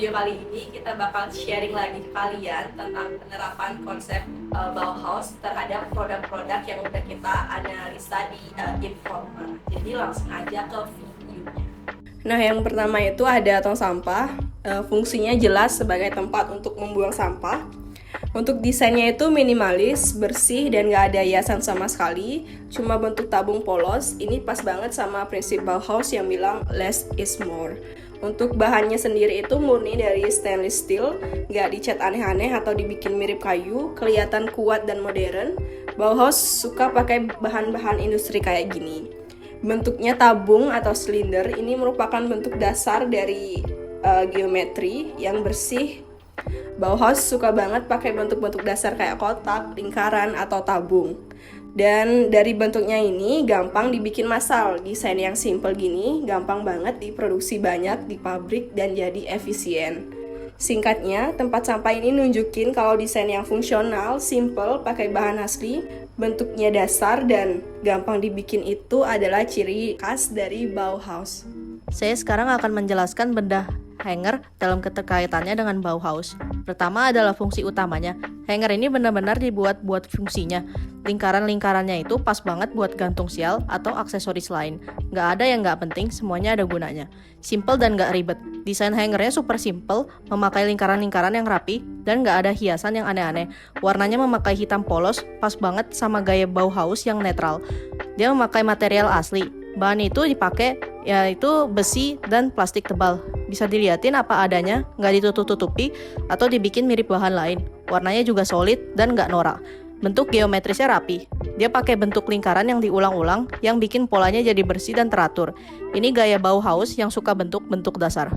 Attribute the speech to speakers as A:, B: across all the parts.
A: video kali ini kita bakal sharing lagi ke kalian tentang penerapan konsep Bauhaus terhadap produk-produk yang udah kita analisa di Informa. Jadi langsung aja ke videonya. Nah, yang pertama itu ada tong sampah. Fungsinya jelas sebagai tempat untuk membuang sampah. Untuk desainnya itu minimalis, bersih, dan gak ada hiasan sama sekali. Cuma bentuk tabung polos. Ini pas banget sama prinsip Bauhaus yang bilang less is more. Untuk bahannya sendiri itu murni dari stainless steel, gak dicat aneh-aneh atau dibikin mirip kayu, kelihatan kuat dan modern. Bauhaus suka pakai bahan-bahan industri kayak gini. Bentuknya tabung atau silinder, ini merupakan bentuk dasar dari geometri yang bersih. Bauhaus suka banget pakai bentuk-bentuk dasar kayak kotak, lingkaran, atau tabung. Dan dari bentuknya ini gampang dibikin massal. Desain yang simple gini gampang banget diproduksi banyak di pabrik dan jadi efisien. Singkatnya, tempat sampah ini nunjukin kalau desain yang fungsional, simple, pakai bahan asli, bentuknya dasar, dan gampang dibikin itu adalah ciri khas dari Bauhaus.
B: Saya sekarang akan menjelaskan benda hanger dalam keterkaitannya dengan Bauhaus. Pertama adalah fungsi utamanya. Hanger ini benar-benar dibuat buat fungsinya. Lingkaran-lingkarannya itu pas banget buat gantung sial atau aksesoris lain. Nggak ada yang nggak penting, semuanya ada gunanya. Simple dan nggak ribet. Desain hangernya super simple, memakai lingkaran-lingkaran yang rapi, dan nggak ada hiasan yang aneh-aneh. Warnanya memakai hitam polos, pas banget sama gaya Bauhaus yang netral. Dia memakai material asli. Bahan itu dipakai yaitu besi dan plastik tebal. Bisa dilihatin apa adanya, nggak ditutup-tutupi atau dibikin mirip bahan lain. Warnanya juga solid dan nggak norak. Bentuk geometrisnya rapi. Dia pakai bentuk lingkaran yang diulang-ulang, yang bikin polanya jadi bersih dan teratur. Ini gaya Bauhaus yang suka bentuk-bentuk dasar.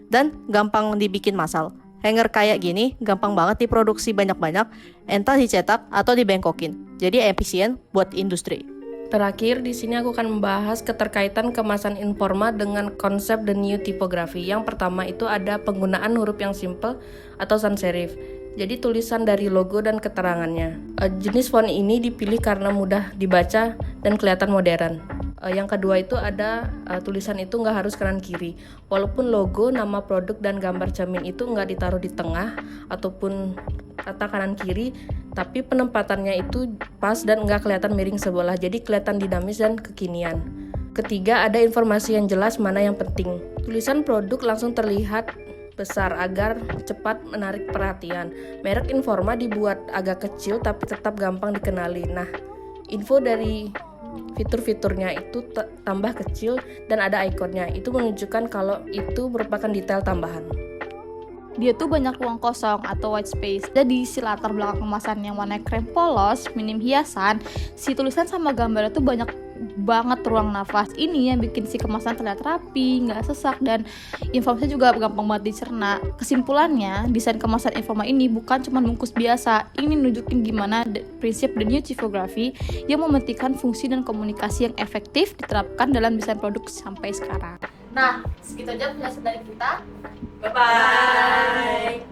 B: Dan gampang dibikin massal. Hanger kayak gini gampang banget diproduksi banyak-banyak, entah dicetak atau dibengkokin. Jadi efisien buat industri.
C: Terakhir, di sini aku akan membahas keterkaitan kemasan Informa dengan konsep the new typography. Yang pertama itu ada penggunaan huruf yang simple atau sans serif. Jadi tulisan dari logo dan keterangannya. Jenis font ini dipilih karena mudah dibaca dan kelihatan modern. Yang kedua itu ada tulisan itu nggak harus kanan kiri. Walaupun logo, nama produk, dan gambar cermin itu nggak ditaruh di tengah ataupun rata kanan kiri, tapi penempatannya itu pas dan nggak kelihatan miring sebelah, jadi kelihatan dinamis dan kekinian. Ketiga, ada informasi yang jelas mana yang penting. Tulisan produk langsung terlihat besar agar cepat menarik perhatian. Merek Informa dibuat agak kecil tapi tetap gampang dikenali. Nah, info dari fitur-fiturnya itu tambah kecil dan ada ikonnya. Itu menunjukkan kalau itu merupakan detail tambahan.
D: Dia tuh banyak ruang kosong atau white space. Jadi si latar belakang kemasan yang warna krem polos, minim hiasan, si tulisan sama gambarnya tuh banyak banget ruang nafas. Ini yang bikin si kemasan terlihat rapi, nggak sesak, dan informasinya juga gampang banget dicerna. Kesimpulannya, desain kemasan Informa ini bukan cuma bungkus biasa. Ini nunjukin gimana prinsip the new typography yang mementingkan fungsi dan komunikasi yang efektif diterapkan dalam desain produk sampai sekarang.
E: Nah, segitu aja penjelasan dari kita.
A: Bye-bye!